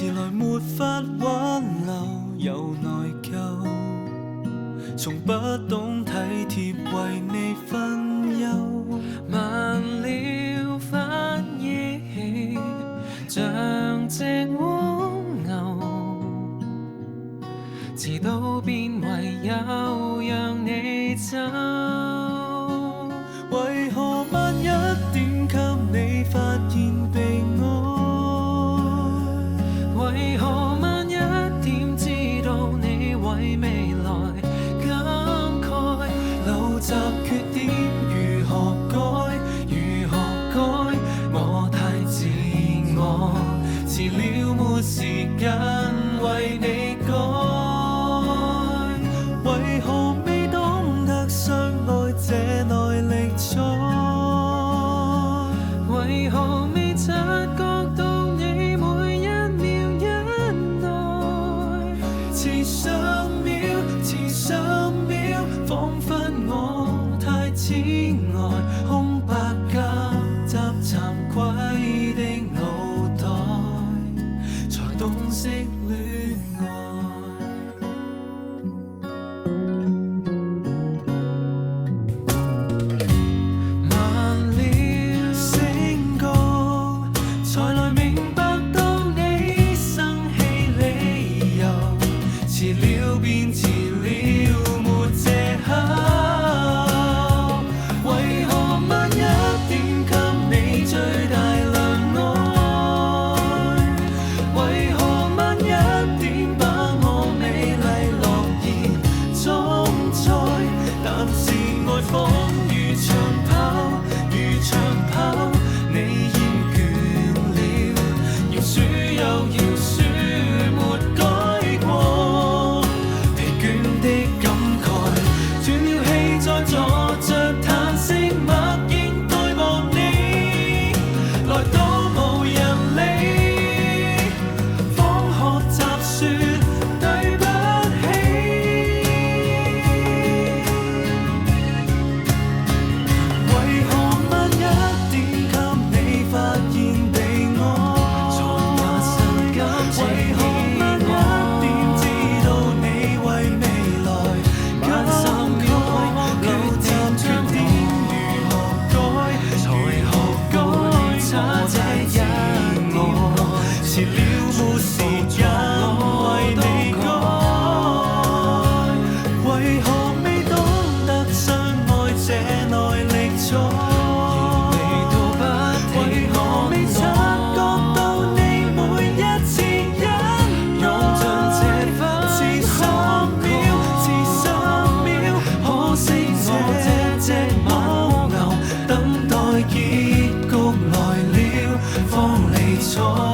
遲來沒法挽留，有內疚，從不懂體貼為你分憂，慢了反應像隻蝸牛，遲到便唯有讓你走。為何晚一點給你發現被愛？為何慢一點知道你為未來感慨？陋習缺點如何改？如何改？我太自我，遲了沒時間為你改。為何未懂得相愛這耐力賽？為何未察覺到你每一秒忍耐？遲上秒，遲上秒，彷彿我太癡呆，空白夾雜慚愧的腦袋，才懂識戀愛。慢了醒覺，才來明白到你生氣理由，遲了便遲了，沒藉口。為何慢一點給你最大量愛？為何慢一點把我美麗樂意裝載？但是愛仿如長跑，如長跑，你厭倦了，要輸又要輸，沒改過。疲倦的感慨，斷了氣再坐着嘆息，默然待望你來到無人理，方學習說對不起。為何慢一點給你發現被愛？從那瞬間，為何慢一點知道你為未來感慨？陋習缺點如何改？才學該差這一我，遲了沒時間為你改。為何未懂得相愛這耐力賽？為何未察覺到你每一次忍耐？遲3秒，遲3秒，可惜我這隻牦牛，等待結局來了方離錯。